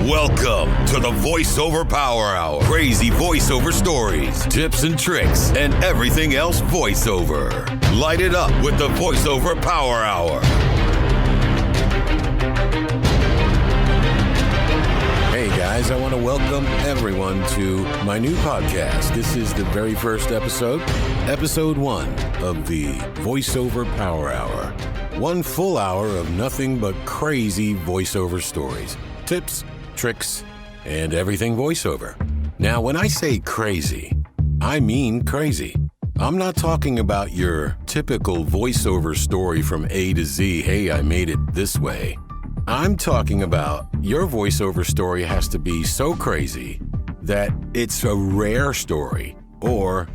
Welcome to the Voiceover Power Hour. Crazy voiceover stories, tips and tricks, and everything else voiceover. Light it up with the Voiceover Power Hour. Hey guys, I want to welcome everyone to my new podcast. This is the very first episode, Episode 1 of the Voiceover Power Hour. 1 full hour of nothing but crazy voiceover stories, tips, tricks, and everything voiceover. Now, when I say crazy, I mean crazy. I'm not talking about your typical voiceover story from A to Z, hey, I made it this way. I'm talking about your voiceover story has to be so crazy that it's a rare story, or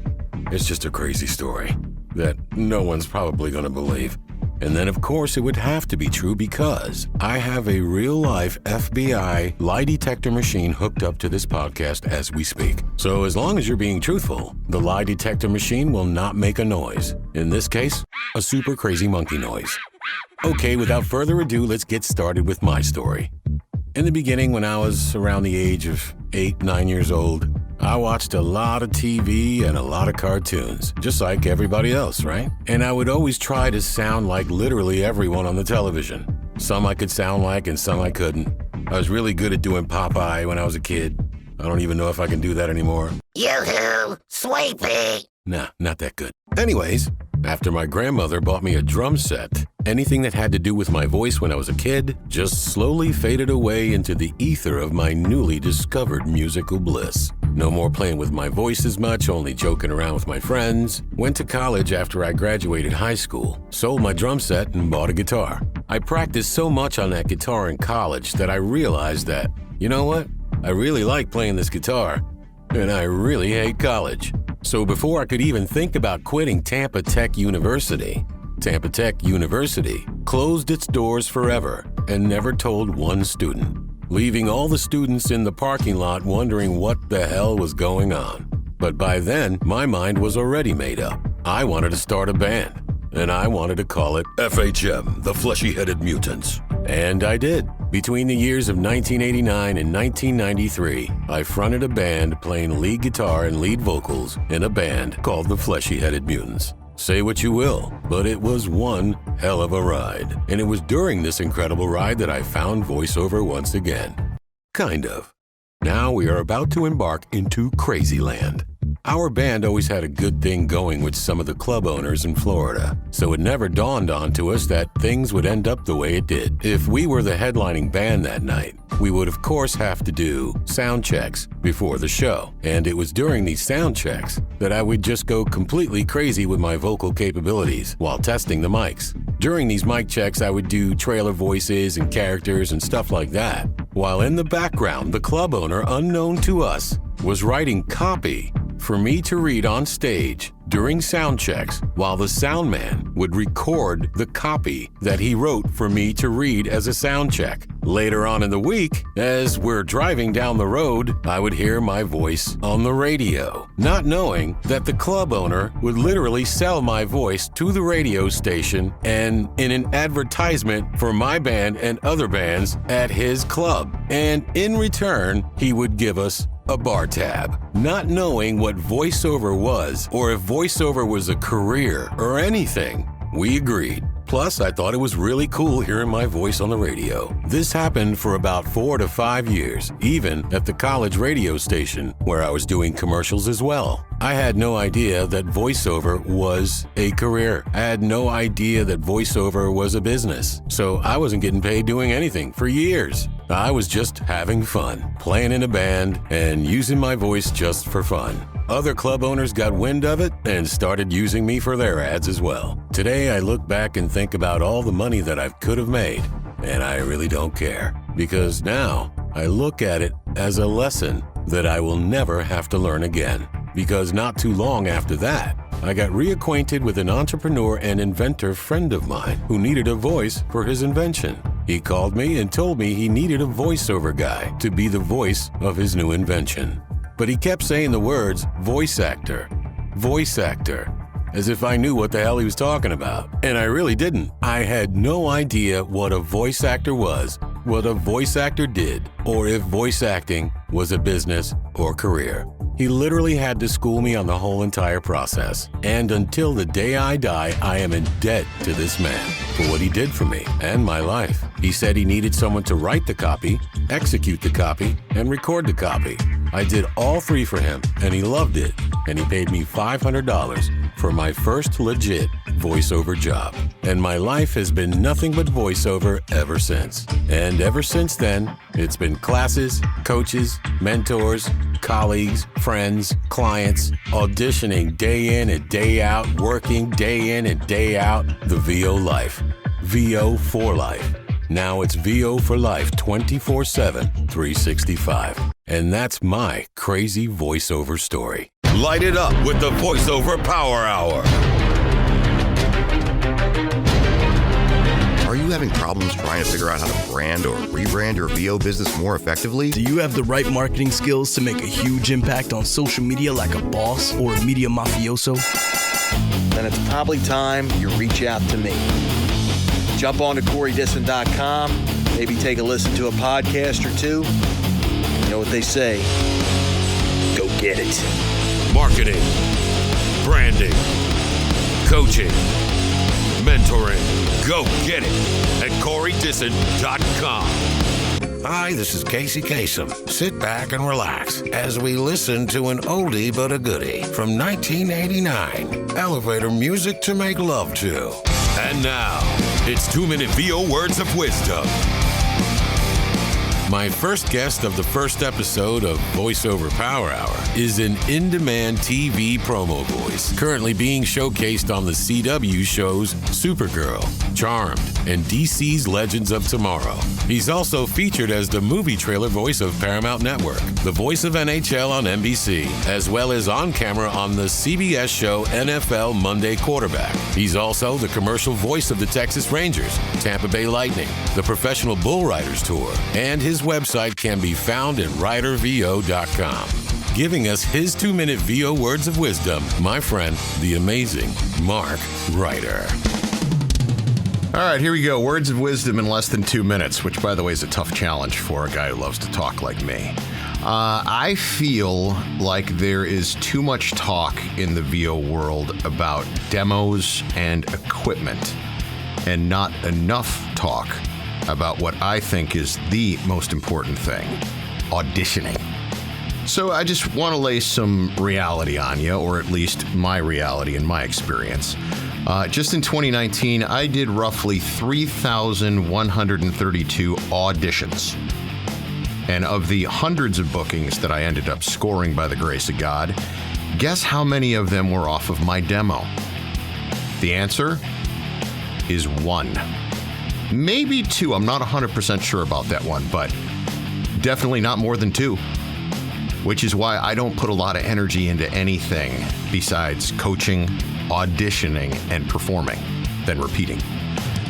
it's just a crazy story that no one's probably going to believe. And then, of course, it would have to be true because I have a real-life FBI lie detector machine hooked up to this podcast as we speak. So as long as you're being truthful, the lie detector machine will not make a noise. In this case, a super crazy monkey noise. Okay, without further ado, let's get started with my story. In the beginning, when I was around the age of 8, 9 years old, I watched a lot of TV and a lot of cartoons, just like everybody else, right? And I would always try to sound like literally everyone on the television. Some I could sound like and some I couldn't. I was really good at doing Popeye when I was a kid. I don't even know if I can do that anymore. Yoo-hoo, Sweepy. Nah, not that good. Anyways, after my grandmother bought me a drum set, anything that had to do with my voice when I was a kid just slowly faded away into the ether of my newly discovered musical bliss. No more playing with my voice as much, only joking around with my friends. Went to college after I graduated high school, sold my drum set, and bought a guitar. I practiced so much on that guitar in college that I realized that, you know what? I really like playing this guitar, and I really hate college. So before I could even think about quitting Tampa Tech University closed its doors forever and never told one student, leaving all the students in the parking lot wondering what the hell was going on. But by then, my mind was already made up. I wanted to start a band, and I wanted to call it FHM, the Fleshy-Headed Mutants. And I did. Between the years of 1989 and 1993, I fronted a band playing lead guitar and lead vocals in a band called the Fleshy-Headed Mutants. Say what you will, but it was one hell of a ride. And it was during this incredible ride that I found voiceover once again. Kind of. Now we are about to embark into crazy land. Our band always had a good thing going with some of the club owners in Florida, so it never dawned onto us that things would end up the way it did. If we were the headlining band that night, we would of course have to do sound checks before the show, and it was during these sound checks that I would just go completely crazy with my vocal capabilities while testing the mics. During these mic checks, I would do trailer voices and characters and stuff like that, while in the background, the club owner, unknown to us, was writing copy for me to read on stage during sound checks, while the sound man would record the copy that he wrote for me to read as a sound check. Later on in the week, as we're driving down the road, I would hear my voice on the radio, not knowing that the club owner would literally sell my voice to the radio station and in an advertisement for my band and other bands at his club. And in return, he would give us a bar tab. Not knowing what voiceover was or if voiceover was a career or anything, we agreed. Plus, I thought it was really cool hearing my voice on the radio. This happened for about 4 to 5 years, even at the college radio station where I was doing commercials as well. I had no idea that voiceover was a career. I had no idea that voiceover was a business. So I wasn't getting paid doing anything for years. I was just having fun, playing in a band and using my voice just for fun. Other club owners got wind of it and started using me for their ads as well. Today, I look back and think about all the money that I could have made, and I really don't care. Because now, I look at it as a lesson that I will never have to learn again. Because not too long after that, I got reacquainted with an entrepreneur and inventor friend of mine who needed a voice for his invention. He called me and told me he needed a voiceover guy to be the voice of his new invention. But he kept saying the words, voice actor, as if I knew what the hell he was talking about. And I really didn't. I had no idea what a voice actor was what a voice actor did, or if voice acting was a business or career. He literally had to school me on the whole entire process. And until the day I die, I am in debt to this man for what he did for me and my life. He said he needed someone to write the copy, execute the copy, and record the copy. I did all three for him, and he loved it. And he paid me $500 for my first legit voiceover job. And my life has been nothing but voiceover ever since. And ever since then, it's been classes, coaches, mentors, colleagues, friends, clients, auditioning day in and day out, working day in and day out. The VO life. VO for life. Now it's VO for life 24/7, 365. And that's my crazy voiceover story. Light it up with the VoiceOver Power Hour. Are you having problems trying to figure out how to brand or rebrand your VO business more effectively? Do you have the right marketing skills to make a huge impact on social media like a boss or a media mafioso? Then it's probably time you reach out to me. Jump on to CoreyDissin.com, maybe take a listen to a podcast or two. You know what they say, go get it. Marketing, branding, coaching, mentoring. Go get it at CoreyDissin.com. Hi, this is Casey Kasem. Sit back and relax as we listen to an oldie but a goodie from 1989. Elevator music to make love to. And now, it's 2-minute VO Words of Wisdom. My first guest of the first episode of VoiceOver Power Hour is an in-demand TV promo voice, currently being showcased on the CW shows Supergirl, Charmed, and DC's Legends of Tomorrow. He's also featured as the movie trailer voice of Paramount Network, the voice of NHL on NBC, as well as on camera on the CBS show NFL Monday Quarterback. He's also the commercial voice of the Texas Rangers, Tampa Bay Lightning, the Professional Bull Riders Tour, and his website can be found at writervo.com. Giving us his 2-minute VO words of wisdom, my friend, the amazing Mark Ryder. All right, here we go. Words of wisdom in less than 2 minutes, which, by the way, is a tough challenge for a guy who loves to talk like me. I feel like there is too much talk in the VO world about demos and equipment, and not enough talk about what I think is the most important thing, auditioning. So I just want to lay some reality on you, or at least my reality and my experience. Just in 2019, I did roughly 3,132 auditions. And of the hundreds of bookings that I ended up scoring by the grace of God, guess how many of them were off of my demo? The answer is 1. Maybe 2. I'm not 100% sure about that one, but definitely not more than 2. Which is why I don't put a lot of energy into anything besides coaching, auditioning, and performing, then repeating.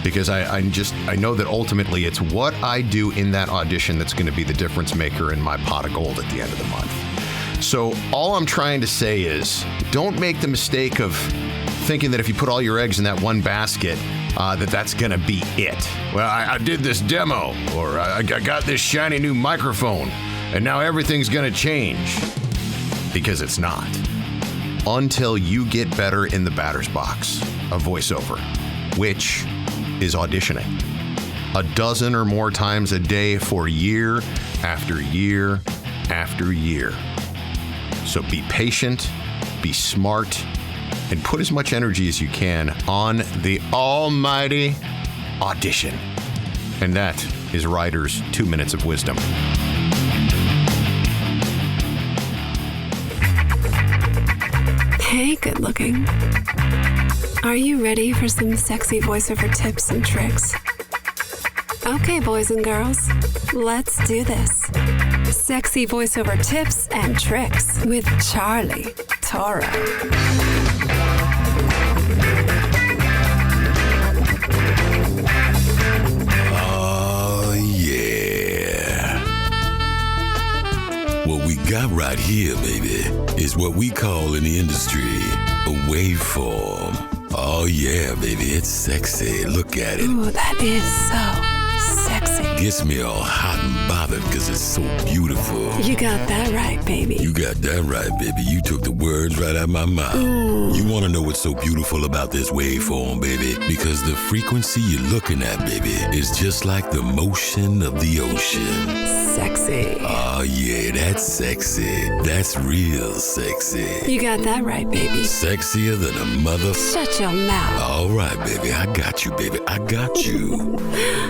Because I know that ultimately it's what I do in that audition that's going to be the difference maker in my pot of gold at the end of the month. So all I'm trying to say is, don't make the mistake of thinking that if you put all your eggs in that one basket, that's going to be it. Well, I did this demo, or I got this shiny new microphone, and now everything's going to change. Because it's not. Until you get better in the batter's box of voiceover, which is auditioning. 12 or more times a day for year after year after year. So be patient, be smart, and put as much energy as you can on the almighty audition. And that is Ryder's 2 minutes of wisdom. Hey, good looking. Are you ready for some sexy voiceover tips and tricks? Okay, boys and girls, let's do this. Sexy voiceover tips and tricks with Charlie Toro. Oh, yeah. What we got right here, baby, is what we call in the industry a waveform. Oh, yeah, baby, it's sexy. Look at it. Ooh, that is so sexy. gets me all hot and bothered because it's so beautiful. You got that right, baby. You got that right, baby. You took the words right out of my mouth. You want to know what's so beautiful about this waveform, baby? Because the frequency you're looking at, baby, is just like the motion of the ocean. Sexy. Oh, yeah, that's sexy. That's real sexy. You got that right, baby. Sexier than a mother... Shut your mouth. All right, baby. I got you, baby. I got you.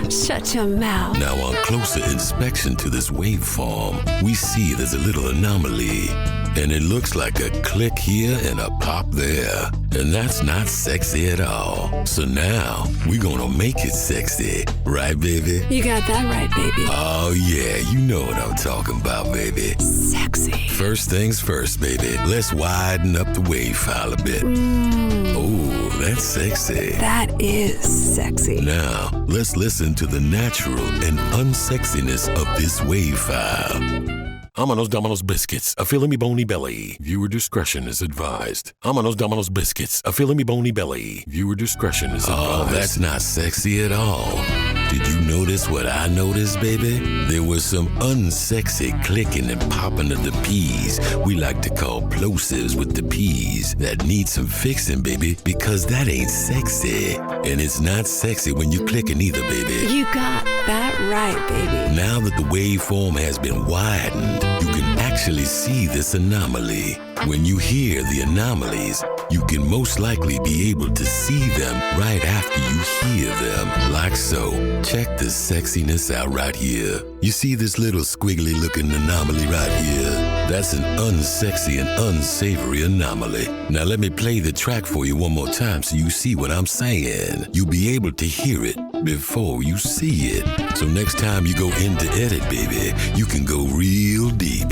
Shut your mouth. Now, on closer inspection to this waveform, we see there's a little anomaly. And it looks like a click here and a pop there. And that's not sexy at all. So now, we're gonna make it sexy. Right, baby? You got that right, baby. Oh, yeah. You know what I'm talking about, baby. Sexy. First things first, baby. Let's widen up the wave file a bit. Oh, that's sexy. That is sexy. Now, let's listen to the natural and unsexiness of this wave file. I'm on those Domino's biscuits, a feeling me bony belly. Viewer discretion is advised. I'm on those Domino's biscuits, a feeling me bony belly. Viewer discretion is advised. Oh, that's not sexy at all. Did you notice what I noticed, baby? There was some unsexy clicking and popping of the P's. We like to call plosives with the P's. That need some fixing, baby, because that ain't sexy. And it's not sexy when you clicking either, baby. You got that right, baby. Now that the waveform has been widened, you can actually see this anomaly. When you hear the anomalies, you can most likely be able to see them right after you hear them, like so. Check the sexiness out right here. You see this little squiggly looking anomaly right here? That's an unsexy and unsavory anomaly. Now let me play the track for you one more time so you see what I'm saying. You'll be able to hear it before you see it. So next time you go into edit, baby, you can go real deep.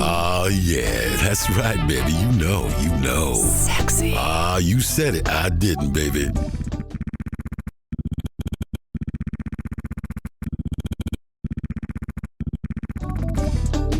Oh, yeah, that's right, baby. You know. Sexy. Ah, you said it. I didn't, baby.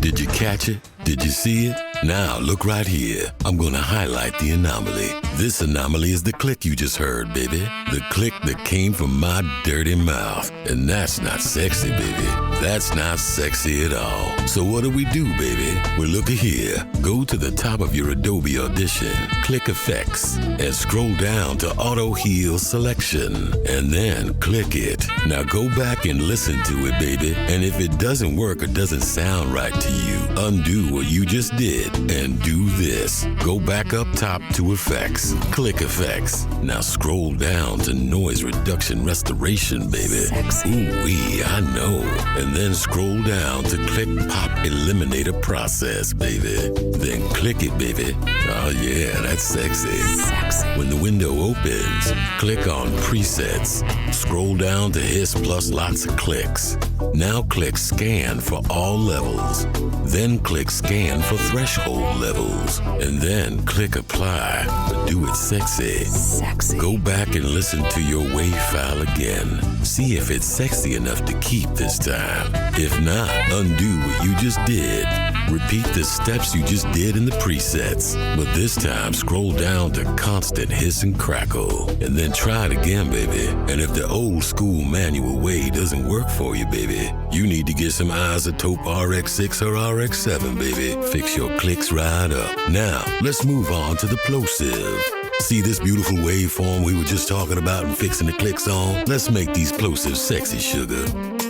Did you catch it? Did you see it? Now, look right here. I'm gonna highlight the anomaly. This anomaly is the click you just heard, baby. The click that came from my dirty mouth. And that's not sexy, baby. That's not sexy at all. So what do we do, baby? Well, looky here. Go to the top of your Adobe Audition, click Effects, and scroll down to Auto Heal Selection, and then click it. Now go back and listen to it, baby. And if it doesn't work or doesn't sound right to you, undo what you just did and do this. Go back up top to Effects, click Effects. Now scroll down to Noise Reduction Restoration, baby. Sexy. Ooh-wee, I know. And then scroll down to click Pop Eliminator Process, baby. Then click it, baby. Oh yeah, that's sexy. Sexy. When the window opens, click on Presets. Scroll down to Hiss plus lots of clicks. Now click Scan for all levels. Then click Scan for threshold levels. And then click Apply. But do it sexy. Sexy. Go back and listen to your WAV file again. See if it's sexy enough to keep this time. If not, undo what you just did. Repeat the steps you just did in the presets, but this time scroll down to Constant Hiss and Crackle, and then try it again, baby. And if the old school manual way doesn't work for you, baby, you need to get some Isotope RX6 or RX7, baby. Fix your clicks right up. Now, let's move on to the plosive. See this beautiful waveform we were just talking about and fixing the clicks on? Let's make these plosives sexy, sugar.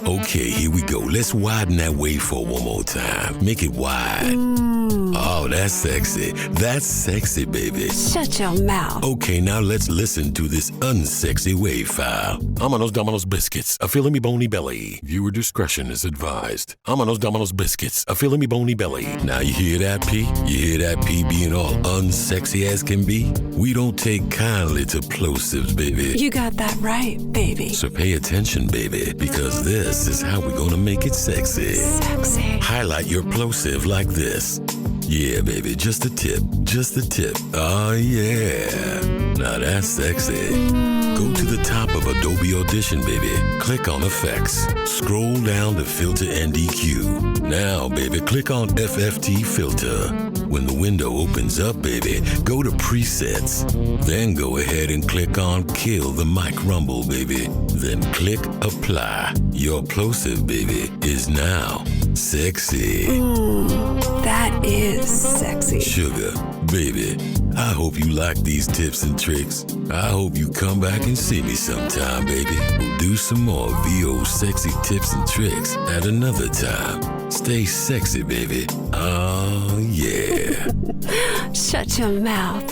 Okay, here we go. Let's widen that waveform one more time. Make it wide. Oh, that's sexy. That's sexy, baby. Shut your mouth. Okay, now let's listen to this unsexy wave file. I'm on those Domino's biscuits, a feeling me bony belly. Viewer discretion is advised. I'm on those Domino's biscuits, a feeling me bony belly. Now you hear that, P? You hear that, P, being all unsexy as can be? We don't take kindly to plosives, baby. You got that right, baby. So pay attention, baby, because this is how we're gonna make it sexy. Sexy. Highlight your plosive like this. Yeah, baby, just a tip, just a tip. Oh, yeah. Now that's sexy. Go to the top of Adobe Audition, baby. Click on Effects. Scroll down to Filter and EQ. Now, baby, click on FFT Filter. When the window opens up, baby, go to presets. Then go ahead and click on Kill the Mic Rumble, baby. Then click Apply. Your plosive, baby, is now sexy. That is sexy. Sugar, baby, I hope you like these tips and tricks. I hope you come back and see me sometime, baby. We'll do some more VO sexy tips and tricks at another time. Stay sexy, baby. Oh, yeah. Shut your mouth.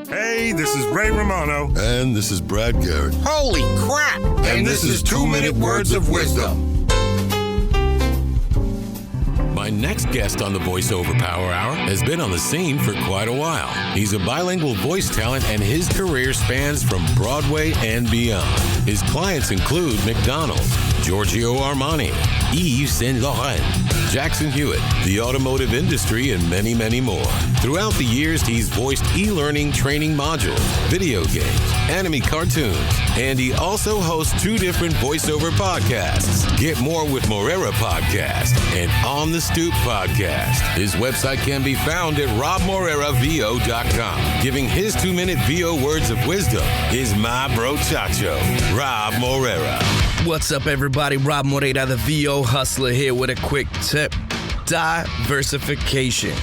Hey, this is Ray Romano. And this is Brad Garrett. Holy crap! And this is 2-Minute Words of Wisdom. My next guest on the Voiceover Power Hour has been on the scene for quite a while. He's a bilingual voice talent, and his career spans from Broadway and beyond. His clients include McDonald's, Giorgio Armani, Yves Saint Laurent, Jackson Hewitt, the automotive industry, and many, many more. Throughout the years, he's voiced e-learning training modules, video games, anime cartoons, and he also hosts 2 different voiceover podcasts. Get more with MOREIRA podcast and On the Stoop podcast. His website can be found at RobbMoreiraVO.com. Giving his 2-minute VO words of wisdom is my bro Chacho, Rob Moreira. What's up, everybody? Rob Moreira, the VO Hustler, here with a quick tip. Diversification.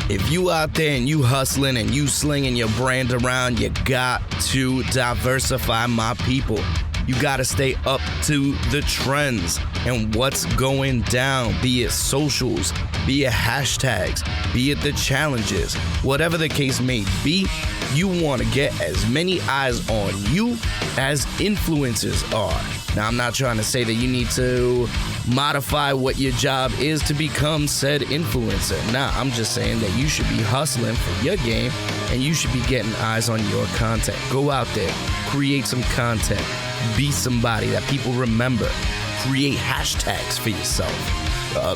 If you out there and you hustling and you slinging your brand around, you got to diversify, my people. You got to stay up to the trends and what's going down, be it socials, be it hashtags, be it the challenges, whatever the case may be. You want to get as many eyes on you as influencers are. Now, I'm not trying to say that you need to modify what your job is to become said influencer. Nah, I'm just saying that you should be hustling for your game and you should be getting eyes on your content. Go out there, create some content, be somebody that people remember, create hashtags for yourself,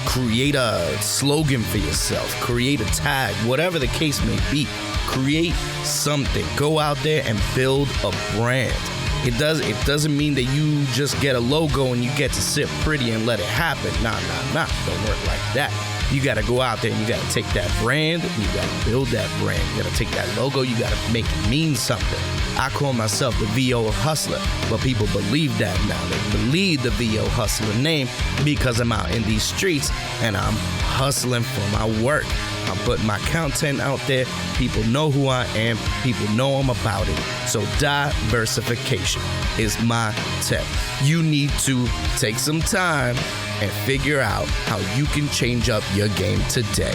create a slogan for yourself, create a tag, whatever the case may be. Create something. Go out there and build a brand. It doesn't mean that you just get a logo and you get to sit pretty and let it happen. Nah. Don't work like that. You got to go out there and you got to take that brand and you got to build that brand. You got to take that logo. You got to make it mean something. I call myself the VO Hustler, but people believe that now. They believe the VO Hustler name because I'm out in these streets and I'm hustling for my work. I'm putting my content out there. People know who I am. People know I'm about it. So diversification is my tip. You need to take some time and figure out how you can change up your game today.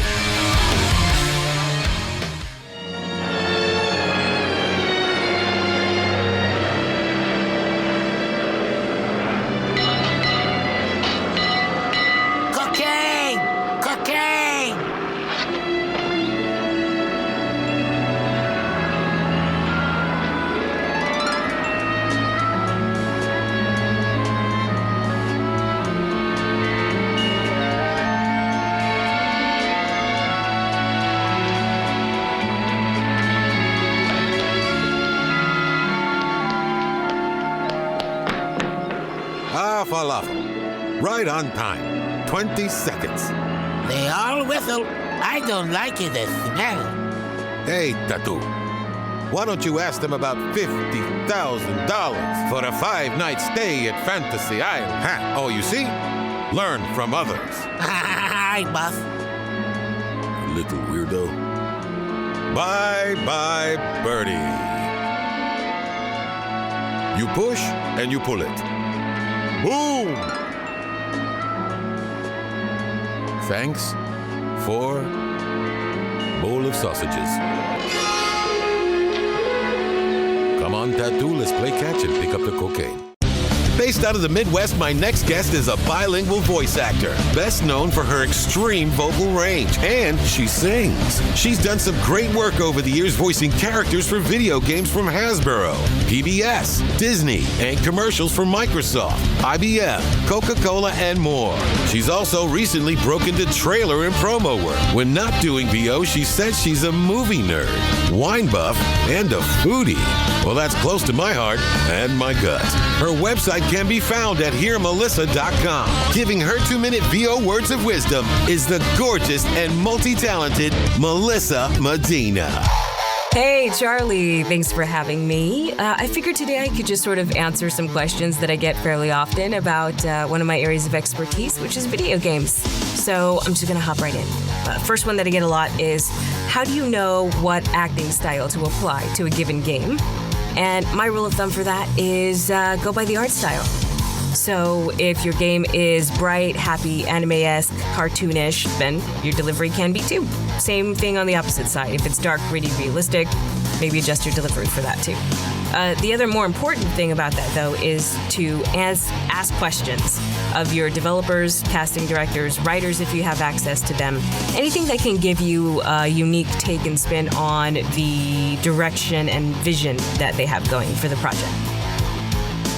Falafel. Right on time. 20 seconds. They all whistle. I don't like it, the smell. Hey, Tattoo. Why don't you ask them about $50,000 for a 5-night stay at Fantasy Island? Huh? Oh, you see? Learn from others. Hi, boss. Little weirdo. Bye-bye, birdie. You push and you pull it. Boom! Thanks for bowl of sausages. Come on, Tattoo, let's play catch and pick up the cocaine. Based out of the Midwest, my next guest is a bilingual voice actor, best known for her extreme vocal range, and she sings. She's done some great work over the years voicing characters for video games from Hasbro, PBS, Disney, and commercials for Microsoft, IBM, Coca-Cola, and more. She's also recently broken into trailer and promo work. When not doing VO, she says she's a movie nerd, wine buff, and a foodie. Well, that's close to my heart and my gut. Her website and can be found at HearMelissa.com. Giving her 2-minute VO words of wisdom is the gorgeous and multi-talented Melissa Medina. Hey, Charlie. Thanks for having me. I figured today I could just sort of answer some questions that I get fairly often about one of my areas of expertise, which is video games. So I'm just going to hop right in. First one that I get a lot is, how do you know what acting style to apply to a given game? And my rule of thumb for that is go by the art style. So if your game is bright, happy, anime-esque, cartoonish, then your delivery can be too. Same thing on the opposite side. If it's dark, gritty, realistic, maybe adjust your delivery for that too. The other more important thing about that, though, is to ask questions of your developers, casting directors, writers if you have access to them. Anything that can give you a unique take and spin on the direction and vision that they have going for the project.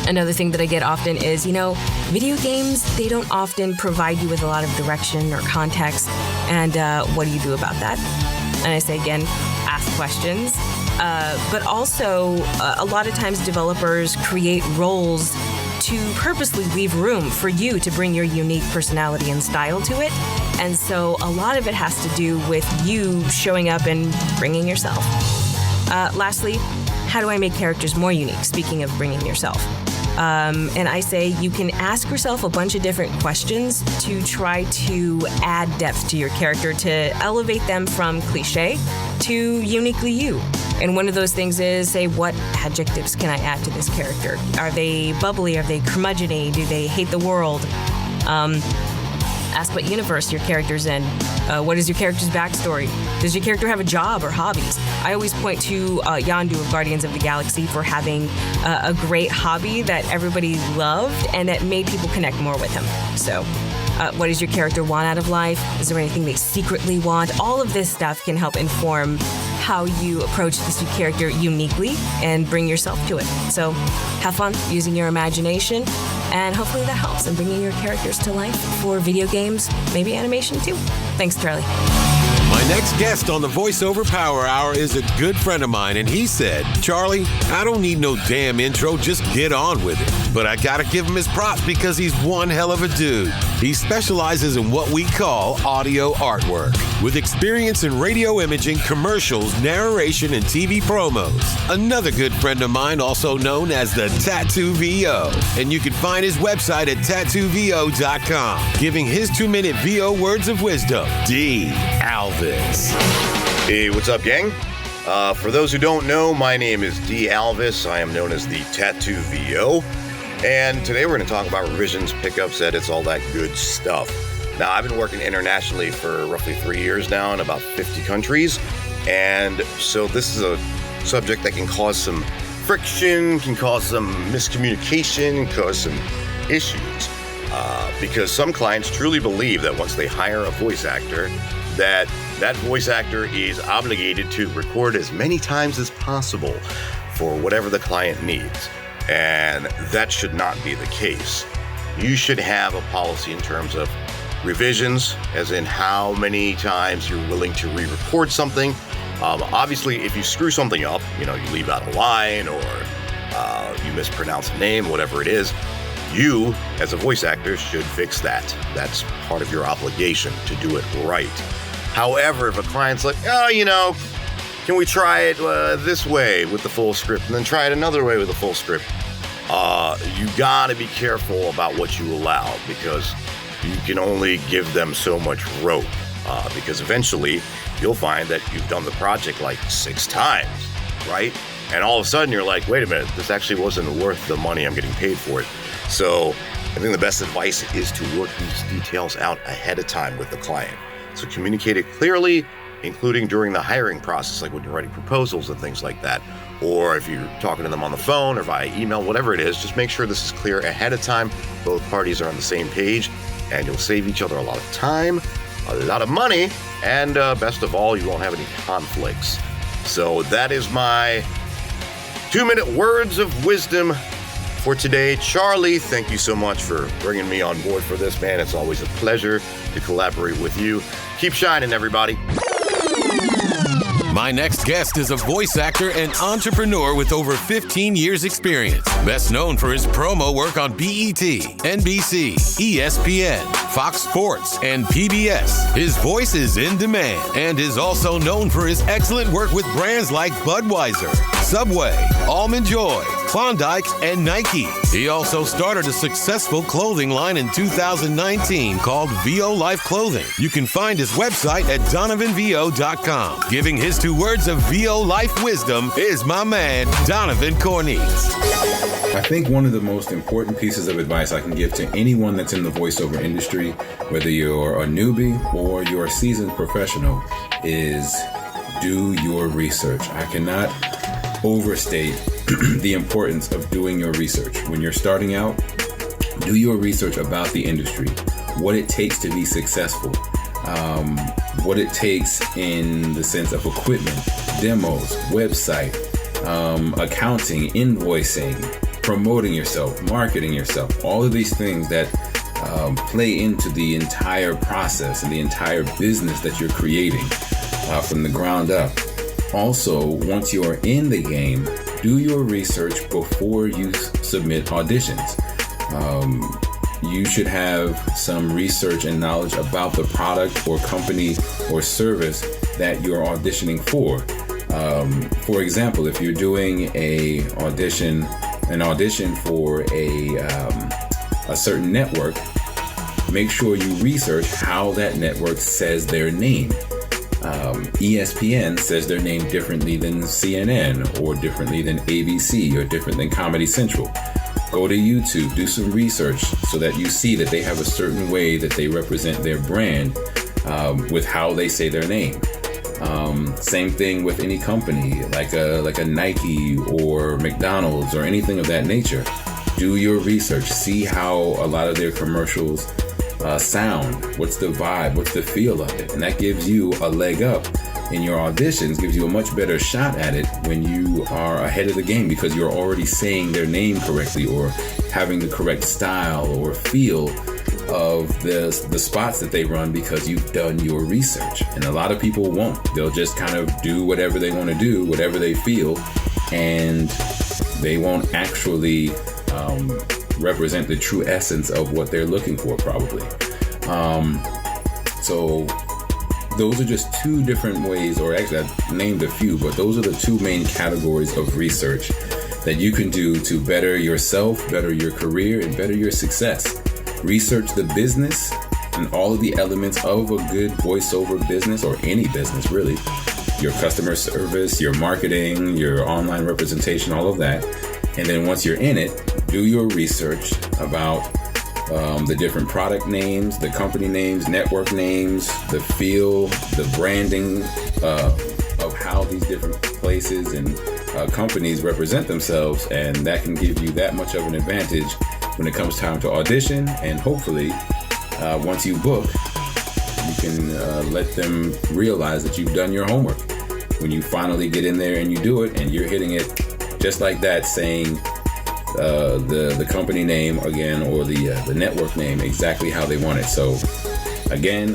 Another thing that I get often is, video games, they don't often provide you with a lot of direction or context. And what do you do about that? And I say again, ask questions. But also, a lot of times developers create roles to purposely leave room for you to bring your unique personality and style to it. And so a lot of it has to do with you showing up and bringing yourself. Lastly, how do I make characters more unique? Speaking of bringing yourself. And I say you can ask yourself a bunch of different questions to try to add depth to your character, to elevate them from cliche to uniquely you. And one of those things is, say, what adjectives can I add to this character? Are they bubbly? Are they curmudgeon-y? Do they hate the world? Ask what universe your character's in. What is your character's backstory? Does your character have a job or hobbies? I always point to Yondu of Guardians of the Galaxy for having a great hobby that everybody loved and that made people connect more with him. So, what does your character want out of life? Is there anything they secretly want? All of this stuff can help inform how you approach this new character uniquely and bring yourself to it. So, have fun using your imagination. And hopefully that helps in bringing your characters to life for video games, maybe animation too. Thanks, Charlie. My next guest on the VoiceOver Power Hour is a good friend of mine, and he said, Charlie, I don't need no damn intro, just get on with it. But I gotta give him his props because he's one hell of a dude. He specializes in what we call audio artwork, with experience in radio imaging, commercials, narration, and TV promos. Another good friend of mine, also known as the Tattoo VO, and you can find his website at tattoovo.com. Giving his 2-minute VO words of wisdom, D. Alvis. Hey, what's up, gang? For those who don't know, my name is D. Alvis. I am known as the Tattoo VO. And today we're going to talk about revisions, pickups, edits, all that good stuff. Now, I've been working internationally for roughly 3 years now in about 50 countries. And so this is a subject that can cause some friction, can cause some miscommunication, cause some issues. Because some clients truly believe that once they hire a voice actor, that voice actor is obligated to record as many times as possible for whatever the client needs. And that should not be the case. You should have a policy in terms of revisions, as in how many times you're willing to re-record something. Obviously, if you screw something up, you leave out a line or you mispronounce a name, whatever it is, you, as a voice actor, should fix that. That's part of your obligation to do it right. However, if a client's like, can we try it this way with the full script and then try it another way with the full script? You gotta be careful about what you allow, because you can only give them so much rope, because eventually you'll find that you've done the project like 6 times, right? And all of a sudden you're like, wait a minute, this actually wasn't worth the money I'm getting paid for it. So I think the best advice is to work these details out ahead of time with the client. So communicate it clearly, including during the hiring process, like when you're writing proposals and things like that. Or if you're talking to them on the phone or via email, whatever it is, just make sure this is clear ahead of time. Both parties are on the same page, and you'll save each other a lot of time, a lot of money, and best of all, you won't have any conflicts. So that is my 2-minute words of wisdom for today. Charlie, thank you so much for bringing me on board for this, man. It's always a pleasure to collaborate with you. Keep shining, everybody. My next guest is a voice actor and entrepreneur with over 15 years experience. Best known for his promo work on BET, NBC, ESPN, Fox Sports, and PBS. His voice is in demand and is also known for his excellent work with brands like Budweiser, Subway, Almond Joy, Klondike, and Nike. He also started a successful clothing line in 2019 called VO Life Clothing. You can find his website at DonovanVO.com. Giving his 2 words of VO life wisdom is my man, Donovan CORNEETZ. I think one of the most important pieces of advice I can give to anyone that's in the voiceover industry, whether you're a newbie or you're a seasoned professional, is do your research. I cannot overstate the importance of doing your research. When you're starting out, do your research about the industry, what it takes to be successful, what it takes in the sense of equipment, demos, website, accounting, invoicing, promoting yourself, marketing yourself, all of these things that play into the entire process and the entire business that you're creating from the ground up. Also, once you're in the game, do your research before you submit auditions. You should have some research and knowledge about the product or company or service that you're auditioning for. For example, if you're doing an audition for a certain network, make sure you research how that network says their name. ESPN says their name differently than CNN or differently than ABC or different than Comedy Central. Go to YouTube, do some research so that you see that they have a certain way that they represent their brand with how they say their name. Same thing with any company like a Nike or McDonald's or anything of that nature. Do your research, see how a lot of their commercials sound, what's the vibe, what's the feel of it, and that gives you a leg up in your auditions, gives you a much better shot at it when you are ahead of the game because you're already saying their name correctly or having the correct style or feel of the spots that they run because you've done your research. And a lot of people won't. They'll just kind of do whatever they want to do, whatever they feel, and they won't actually represent the true essence of what they're looking for, probably. So those are just 2 different ways, or actually I named a few, but those are the 2 main categories of research that you can do to better yourself, better your career, and better your success. Research the business and all of the elements of a good voiceover business, or any business really. Your customer service, your marketing, your online representation, all of that. And then once you're in it, do your research about the different product names, the company names, network names, the feel, the branding of how these different places and companies represent themselves. And that can give you that much of an advantage when it comes time to audition. And hopefully, once you book, you can let them realize that you've done your homework. When you finally get in there and you do it and you're hitting it just like that, saying the company name again or the network name exactly how they want it. So again,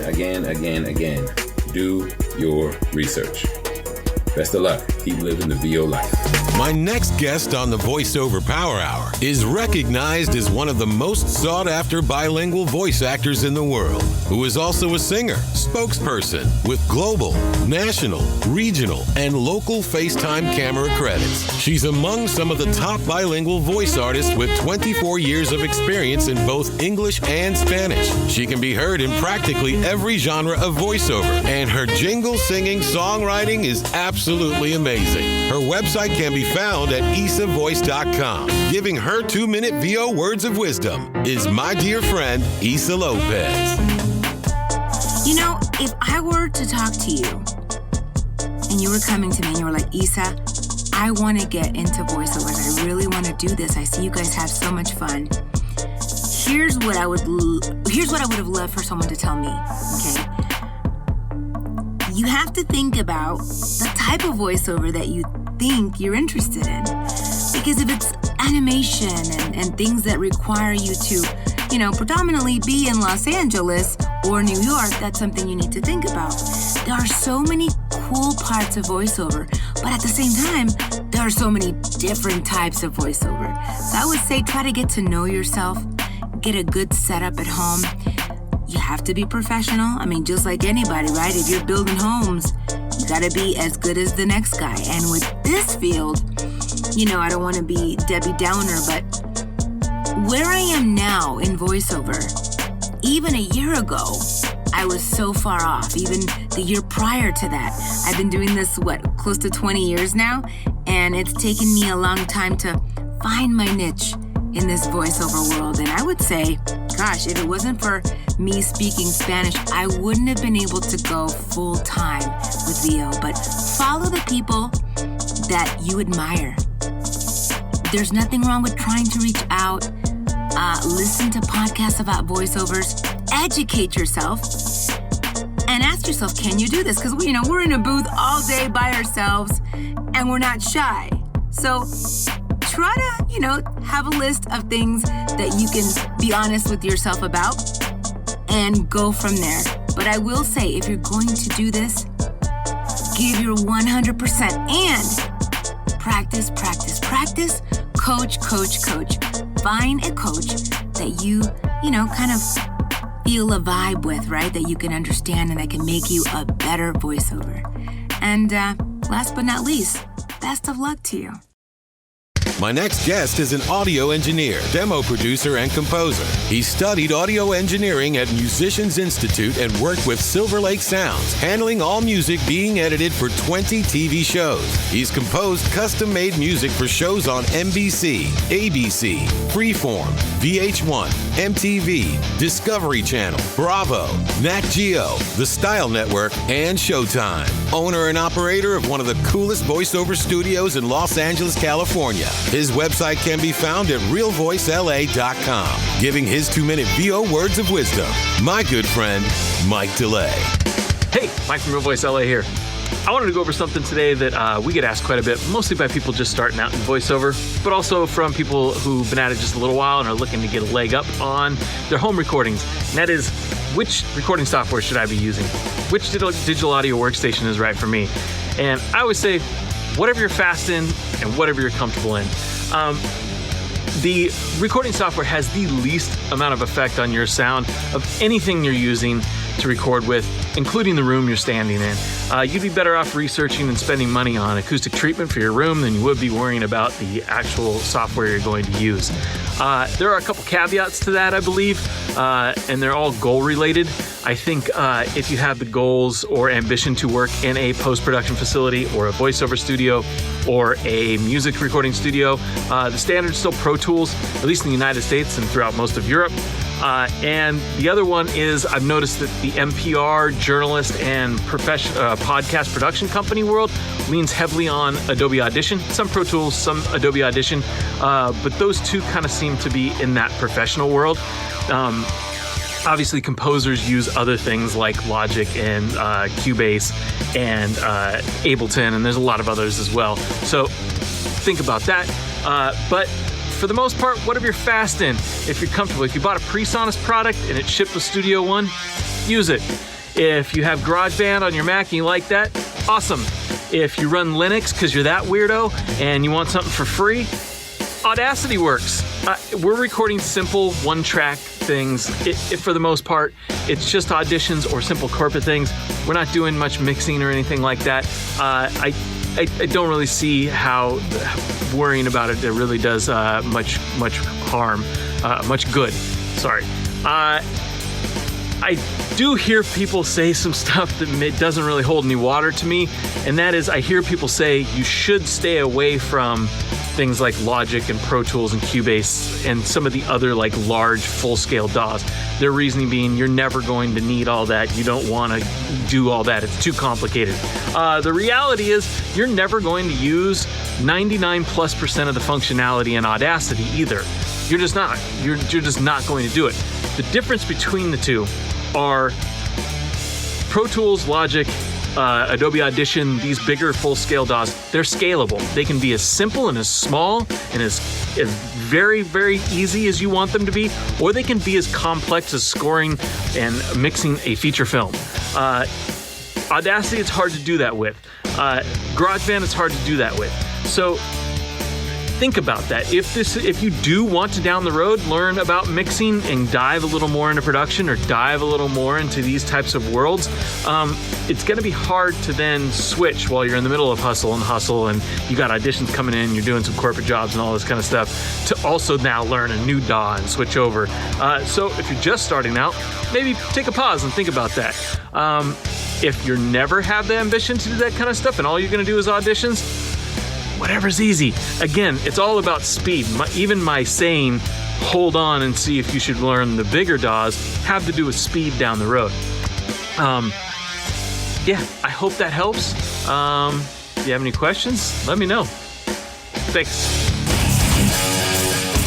do your research. Best of luck. Keep living the VO life. My next guest on the VoiceOver Power Hour is recognized as one of the most sought-after bilingual voice actors in the world, who is also a singer, spokesperson with global, national, regional, and local FaceTime camera credits. She's among some of the top bilingual voice artists with 24 years of experience in both English and Spanish. She can be heard in practically every genre of voiceover, and her jingle singing songwriting is absolutely amazing. Her website can be found at ISSAvoice.com. Giving her 2-minute VO words of wisdom is my dear friend, ISSA LOPEZ. You know, if I were to talk to you and you were coming to me and you were like, ISSA, I want to get into voiceovers. I really want to do this. I see you guys have so much fun. Here's what I would have loved for someone to tell me, okay? You have to think about the type of voiceover that you think you're interested in. Because if it's animation and things that require you to, predominantly be in Los Angeles or New York, that's something you need to think about. There are so many cool parts of voiceover, but at the same time, there are so many different types of voiceover. So I would say try to get to know yourself, get a good setup at home. You have to be professional. I mean, just like anybody, right? If you're building homes, you gotta be as good as the next guy. And with this field, you know, I don't want to be Debbie Downer, but where I am now in voiceover, even a year ago, I was so far off. Even the year prior to that, I've been doing this, close to 20 years now, and it's taken me a long time to find my niche in this voiceover world. And I would say, gosh, if it wasn't for me speaking Spanish, I wouldn't have been able to go full time with VO. But follow the people that you admire. There's nothing wrong with trying to reach out, listen to podcasts about voiceovers, educate yourself, and ask yourself, can you do this? Because, you know, we're in a booth all day by ourselves, and we're not shy. So try to, you know, have a list of things that you can be honest with yourself about and go from there. But I will say, if you're going to do this, give your 100% and practice, practice, practice, coach. Find a coach that you know, kind of feel a vibe with, right? That you can understand and that can make you a better voiceover. And last but not least, best of luck to you. My next guest is an audio engineer, demo producer, and composer. He studied audio engineering at Musicians Institute and worked with Silver Lake Sounds, handling all music being edited for 20 TV shows. He's composed custom-made music for shows on NBC, ABC, Freeform, VH1, MTV, Discovery Channel, Bravo, Nat Geo, The Style Network, and Showtime. Owner and operator of one of the coolest voiceover studios in Los Angeles, California. His website can be found at realvoicela.com, giving his 2-minute VO words of wisdom. My good friend, Mike DeLay. Hey, Mike from Real Voice LA here. I wanted to go over something today that we get asked quite a bit, mostly by people just starting out in voiceover, but also from people who've been at it just a little while and are looking to get a leg up on their home recordings. And that is, which recording software should I be using? Which digital audio workstation is right for me? And I always say, whatever you're fast in and whatever you're comfortable in. The recording software has the least amount of effect on your sound of anything you're using to record with, including the room you're standing in. You'd be better off researching and spending money on acoustic treatment for your room than you would be worrying about the actual software you're going to use. There are a couple caveats to that, I believe, and they're all goal related. I think if you have the goals or ambition to work in a post-production facility or a voiceover studio or a music recording studio, the standard's still Pro Tools, at least in the United States and throughout most of Europe. And the other one is, I've noticed that the NPR, journalist, and podcast production company world leans heavily on Adobe Audition. Some Pro Tools, some Adobe Audition, but those two kind of seem to be in that professional world. Obviously, composers use other things like Logic and Cubase and Ableton, and there's a lot of others as well. So think about that. But for the most part, whatever you're fast in, if you're comfortable, if you bought a PreSonus product and it shipped with Studio One, use it. If you have GarageBand on your Mac and you like that, awesome. If you run Linux because you're that weirdo and you want something for free, Audacity works. We're recording simple one-track things. For the most part, it's just auditions or simple corporate things. We're not doing much mixing or anything like that. I don't really see how worrying about it really does much harm, much good. Sorry. I do hear people say some stuff that doesn't really hold any water to me, and that is, I hear people say you should stay away from things like Logic and Pro Tools and Cubase and some of the other like large full-scale DAWs. Their reasoning being you're never going to need all that. You don't want to do all that. It's too complicated. The reality is you're never going to use 99+% of the functionality in Audacity either. You're just not. You're just not going to do it. The difference between the two are Pro Tools, Logic, Adobe Audition, these bigger full-scale DAWs, they're scalable. They can be as simple and as small and as very, very easy as you want them to be, or they can be as complex as scoring and mixing a feature film. Audacity, it's hard to do that with. GarageBand, it's hard to do that with. So think about that. If you do want to down the road learn about mixing and dive a little more into production or dive a little more into these types of worlds, it's going to be hard to then switch while you're in the middle of hustle and you got auditions coming in, you're doing some corporate jobs and all this kind of stuff, to also now learn a new DAW and switch over. So if you're just starting out, maybe take a pause and think about that. If you never have the ambition to do that kind of stuff and all you're going to do is auditions, whatever's easy. Again, it's all about speed. Even my saying, hold on and see if you should learn the bigger DAWs, have to do with speed down the road. Yeah, I hope that helps. If you have any questions, let me know. Thanks.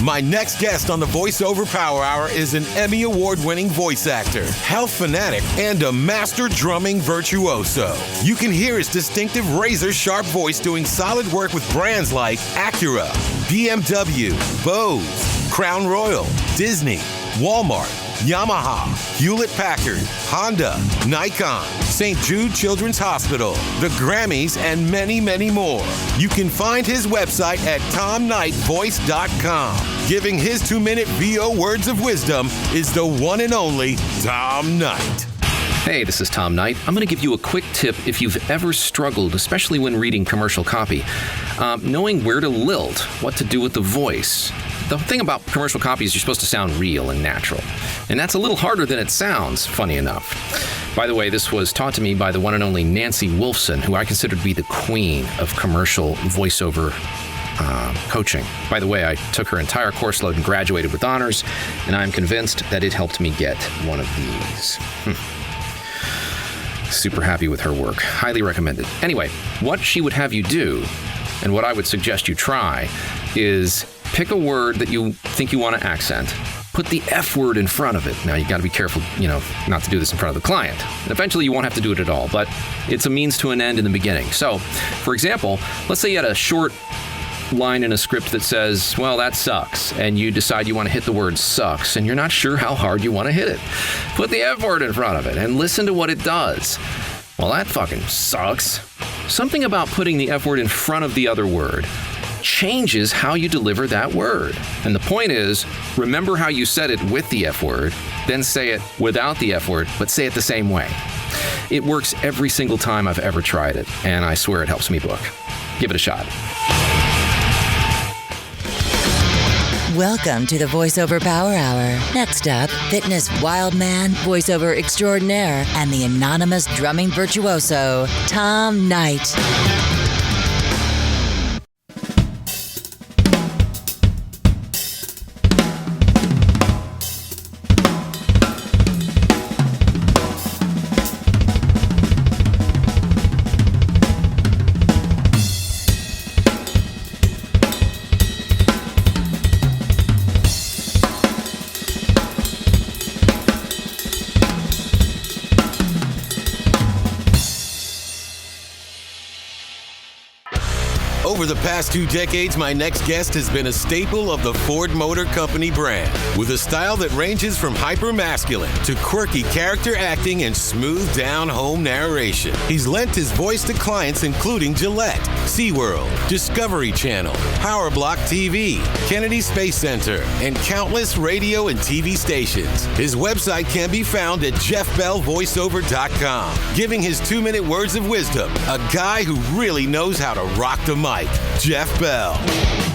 My next guest on the VoiceOver Power Hour is an Emmy Award-winning voice actor, health fanatic, and a master drumming virtuoso. You can hear his distinctive razor-sharp voice doing solid work with brands like Acura, BMW, Bose, Crown Royal, Disney, Walmart, Yamaha, Hewlett-Packard, Honda, Nikon, St. Jude Children's Hospital, the Grammys, and many, many more. You can find his website at TomKnightVoice.com. Giving his 2-minute VO words of wisdom is the one and only Tom Knight. Hey, this is Tom Knight. I'm going to give you a quick tip if you've ever struggled, especially when reading commercial copy. Knowing where to lilt, what to do with the voice. The thing about commercial copy is you're supposed to sound real and natural. And that's a little harder than it sounds, funny enough. By the way, this was taught to me by the one and only Nancy Wolfson, who I consider to be the queen of commercial voiceover coaching. By the way, I took her entire course load and graduated with honors, and I'm convinced that it helped me get one of these. Super happy with her work. Highly recommended. Anyway, what she would have you do, and what I would suggest you try, is pick a word that you think you want to accent. Put the F word in front of it. Now, you got to be careful, not to do this in front of the client. Eventually, you won't have to do it at all, but it's a means to an end in the beginning. So, for example, let's say you had a short line in a script that says, well, that sucks, and you decide you want to hit the word sucks, and you're not sure how hard you want to hit it. Put the F word in front of it and listen to what it does. Well, that fucking sucks. Something about putting the F word in front of the other word changes how you deliver that word. And the point is, remember how you said it with the F word, then say it without the F word, but say it the same way. It works every single time I've ever tried it, and I swear it helps me book. Give it a shot. Welcome to the VoiceOver Power Hour. Next up, fitness wild man, voiceover extraordinaire, and the anonymous drumming virtuoso, Tom Knight. Over the past 2 decades, my next guest has been a staple of the Ford Motor Company brand, with a style that ranges from hyper-masculine to quirky character acting and smooth-down home narration. He's lent his voice to clients including Gillette, SeaWorld, Discovery Channel, Power Block TV, Kennedy Space Center, and countless radio and TV stations. His website can be found at JeffBellVoiceover.com. Giving his 2-minute words of wisdom, a guy who really knows how to rock the mic, Jeff Bell.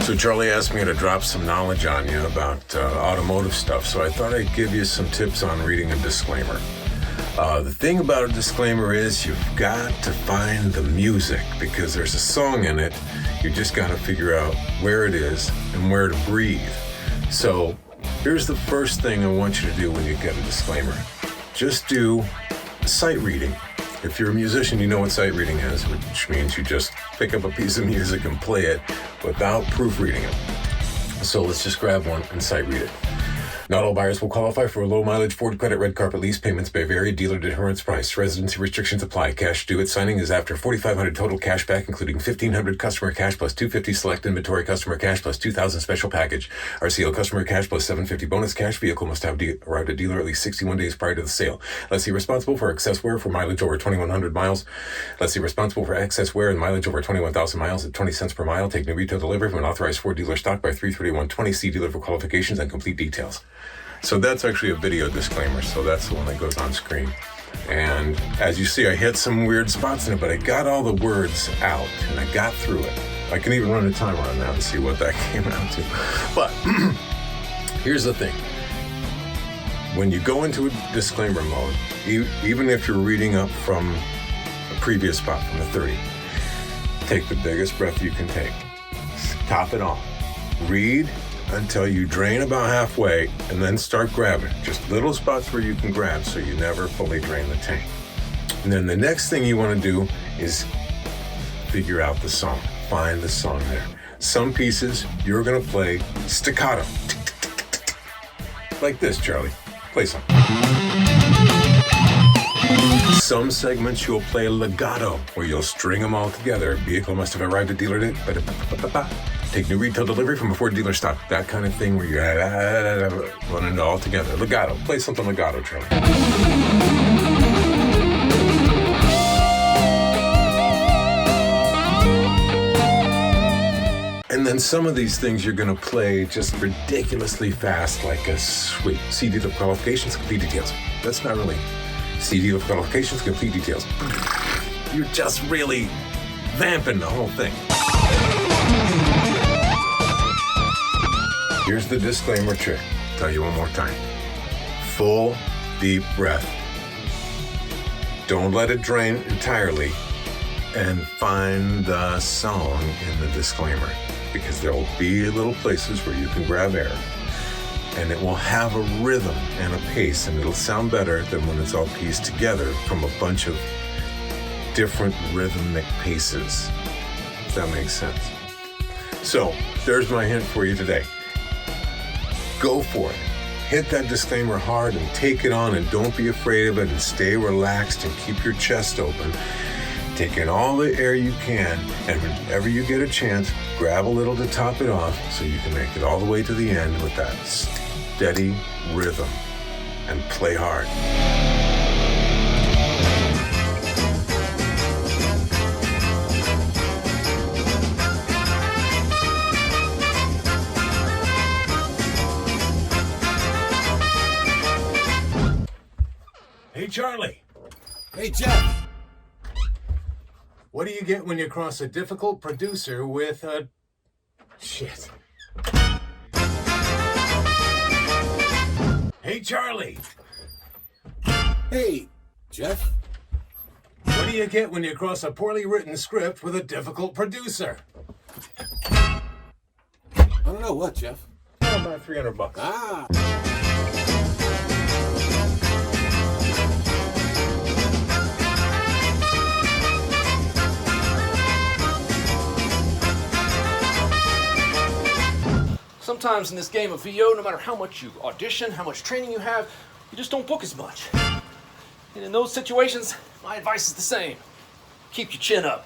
So Charlie asked me to drop some knowledge on you about automotive stuff, so I thought I'd give you some tips on reading a disclaimer. The thing about a disclaimer is you've got to find the music, because there's a song in it. You just got to figure out where it is and where to breathe. So here's the first thing I want you to do when you get a disclaimer. Just do sight reading. If you're a musician, you know what sight reading is, which means you just pick up a piece of music and play it without proofreading it. So let's just grab one and sight read it. Not all buyers will qualify for a low-mileage Ford Credit red carpet lease. Payments may vary. Dealer deterrence price. Residency restrictions apply. Cash due at signing is after $4,500 total cash back, including $1,500 customer cash plus $250 select inventory customer cash plus $2,000 special package. RCO customer cash plus $750 bonus cash. Vehicle must have arrived at dealer at least 61 days prior to the sale. Lessee responsible for excess wear for mileage over 2,100 miles. Lessee responsible for excess wear and mileage over 21,000 miles at 20 cents per mile. Take new retail delivery from an authorized Ford dealer stock by 3/31/20. See dealer for qualifications and complete details. So that's actually a video disclaimer, so that's the one that goes on screen. And as you see, I hit some weird spots in it, but I got all the words out, and I got through it. I can even run a timer on that and see what that came out to. But here's the thing. When you go into a disclaimer mode, even if you're reading up from a previous spot, from the 30, take the biggest breath you can take. Top it off. Read until you drain about halfway, and then start grabbing. Just little spots where you can grab so you never fully drain the tank. And then the next thing you want to do is figure out the song. Find the song there. Some pieces you're going to play staccato. Like this, Charlie. Play some. Some segments you'll play legato, where you'll string them all together. Vehicle must have arrived at dealer date. Take new retail delivery from a Ford dealer stock. That kind of thing where you're running it all together. Legato. Play something legato, Charlie. And then some of these things you're going to play just ridiculously fast, like a sweep. See dealer qualifications, complete details. That's not really. See dealer qualifications, complete details. You're just really vamping the whole thing. Here's the disclaimer trick. Tell you one more time. Full, deep breath. Don't let it drain entirely, and find the song in the disclaimer, because there will be little places where you can grab air, and it will have a rhythm and a pace, and it'll sound better than when it's all pieced together from a bunch of different rhythmic paces, if that makes sense. So there's my hint for you today. Go for it. Hit that disclaimer hard and take it on, and don't be afraid of it, and stay relaxed and keep your chest open. Take in all the air you can, and whenever you get a chance, grab a little to top it off so you can make it all the way to the end with that steady rhythm, and play hard. Hey, Charlie. Hey, Jeff. What do you get when you cross a difficult producer with a... Shit. Hey, Charlie. Hey, Jeff. What do you get when you cross a poorly written script with a difficult producer? I don't know. What, Jeff? About $300. Ah. Sometimes in this game of VO, no matter how much you audition, how much training you have, you just don't book as much. And in those situations, my advice is the same. Keep your chin up.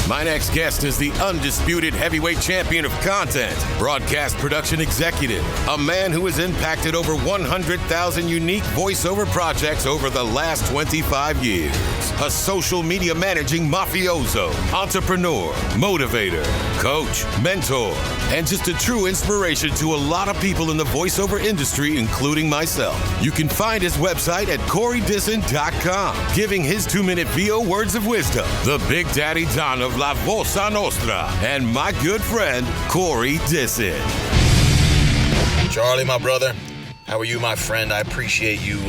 My next guest is the undisputed heavyweight champion of content, broadcast production executive, a man who has impacted over 100,000 unique voiceover projects over the last 25 years. A social media managing mafioso, entrepreneur, motivator, coach, mentor, and just a true inspiration to a lot of people in the voiceover industry, including myself. You can find his website at CoreyDissin.com, giving his 2-minute VO words of wisdom, the Big Daddy Don of La Vosa Nostra, and my good friend, Corey Dissin. Charlie, my brother, how are you, my friend? I appreciate you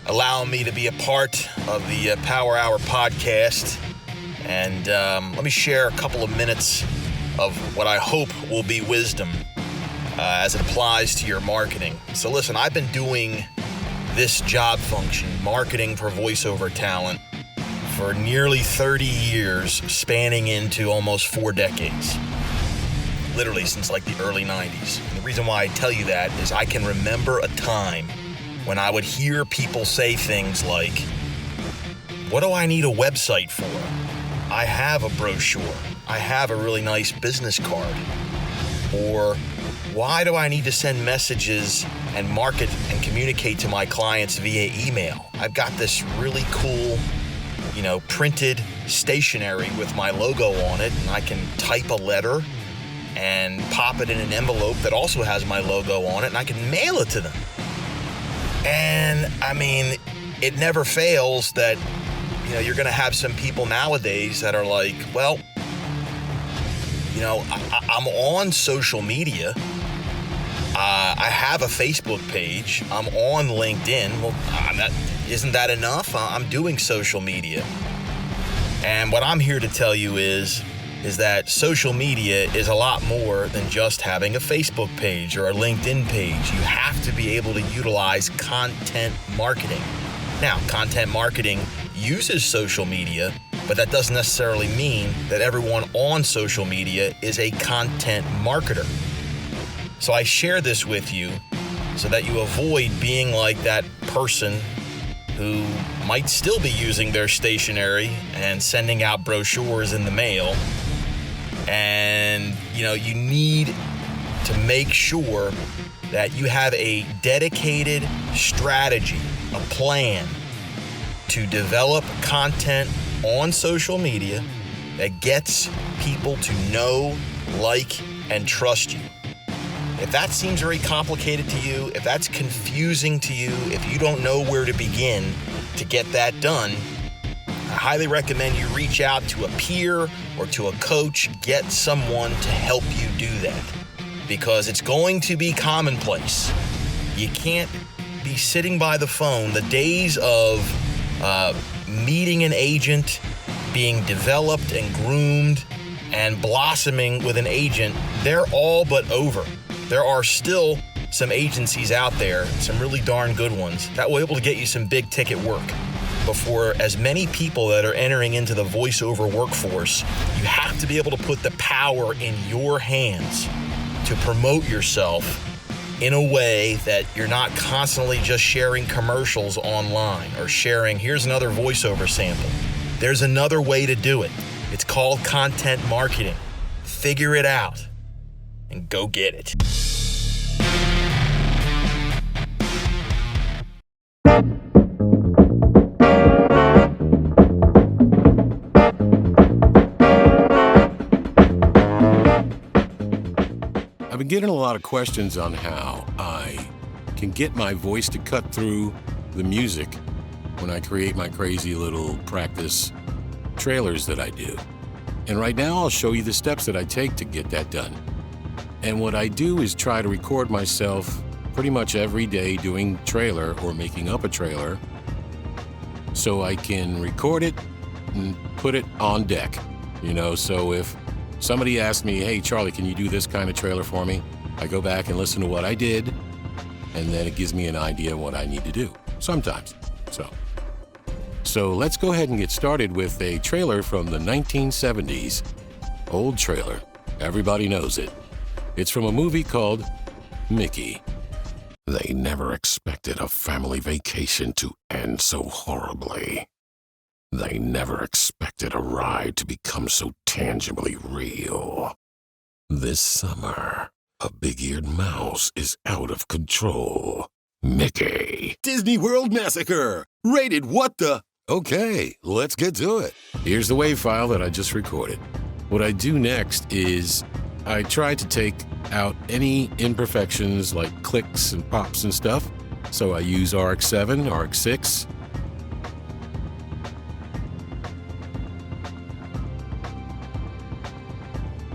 allowing me to be a part of the Power Hour podcast. And let me share a couple of minutes of what I hope will be wisdom as it applies to your marketing. So listen, I've been doing this job function, marketing for voiceover talent, for nearly 30 years, spanning into almost 4 decades. literally since like the early 90s. And the reason why I tell you that is I can remember a time when I would hear people say things like, what do I need a website for? I have a brochure. I have a really nice business card. Or why do I need to send messages and market and communicate to my clients via email? I've got this really cool, printed stationery with my logo on it, and I can type a letter and pop it in an envelope that also has my logo on it, and I can mail it to them. And it never fails that, you're going to have some people nowadays that are like, well, I'm on social media. I have a Facebook page. I'm on LinkedIn. Well, isn't that enough? I'm doing social media. And what I'm here to tell you is that social media is a lot more than just having a Facebook page or a LinkedIn page. You have to be able to utilize content marketing. Now, content marketing uses social media, but that doesn't necessarily mean that everyone on social media is a content marketer. So I share this with you so that you avoid being like that person who might still be using their stationery and sending out brochures in the mail. And, you need to make sure that you have a dedicated strategy, a plan to develop content on social media that gets people to know, like, and trust you. If that seems very complicated to you, if that's confusing to you, if you don't know where to begin to get that done, I highly recommend you reach out to a peer or to a coach, get someone to help you do that, because it's going to be commonplace. You can't be sitting by the phone. The days of meeting an agent, being developed and groomed, and blossoming with an agent, they're all but over. There are still some agencies out there, some really darn good ones, that will be able to get you some big ticket work. But for as many people that are entering into the voiceover workforce, you have to be able to put the power in your hands to promote yourself in a way that you're not constantly just sharing commercials online or sharing, here's another voiceover sample. There's another way to do it. It's called content marketing. Figure it out and go get it. I've been getting a lot of questions on how I can get my voice to cut through the music when I create my crazy little practice trailers that I do. And right now I'll show you the steps that I take to get that done. And what I do is try to record myself pretty much every day doing trailer or making up a trailer so I can record it and put it on deck. So if somebody asks me, hey, Charlie, can you do this kind of trailer for me? I go back and listen to what I did, and then it gives me an idea of what I need to do, sometimes. So let's go ahead and get started with a trailer from the 1970s. Old trailer. Everybody knows it. It's from a movie called Mickey. They never expected a family vacation to end so horribly. They never expected a ride to become so tangibly real. This summer, a big-eared mouse is out of control. Mickey. Disney World Massacre! Rated what the... Okay, let's get to it. Here's the WAV file that I just recorded. What I do next is I try to take out any imperfections like clicks and pops and stuff. So I use RX7, RX6.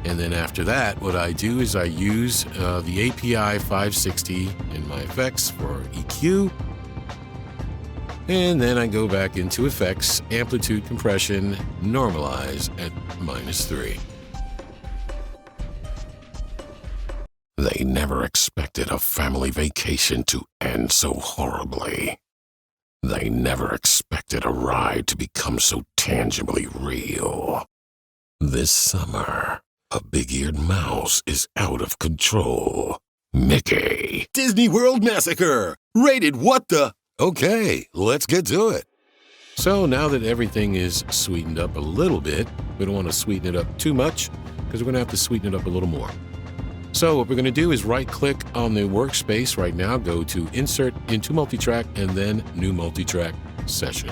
And then after that, what I do is I use the API 560 in my effects for EQ. And then I go back into effects, amplitude compression, normalize at -3. They never expected a family vacation to end so horribly. They never expected a ride to become so tangibly real. This summer, A big-eared mouse is out of control. Mickey. Disney World Massacre. Rated what the... Okay, let's get to it. So now that everything is sweetened up a little bit, we don't want to sweeten it up too much because we're going to have to sweeten it up a little more. So what we're going to do is right-click on the workspace right now, go to Insert into Multitrack, and then New Multitrack Session.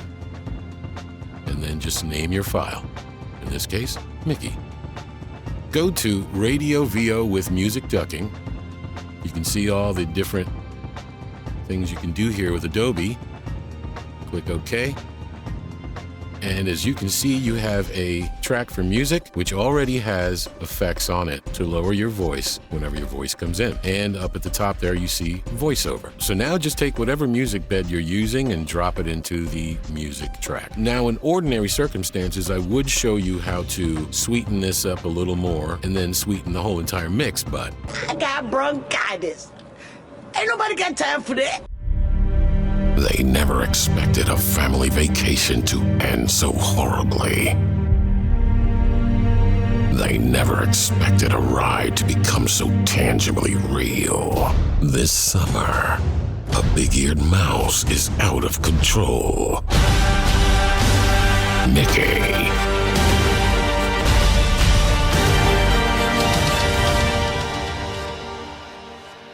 And then just name your file. In this case, Mickey. Go to Radio VO with Music Ducking. You can see all the different things you can do here with Adobe. Click OK. And as you can see, you have a track for music, which already has effects on it to lower your voice whenever your voice comes in. And up at the top there, you see voiceover. So now just take whatever music bed you're using and drop it into the music track. Now, in ordinary circumstances, I would show you how to sweeten this up a little more and then sweeten the whole entire mix, but I got bronchitis. Ain't nobody got time for that. They never expected a family vacation to end so horribly. They never expected a ride to become so tangibly real. This summer, a big-eared mouse is out of control. Mickey.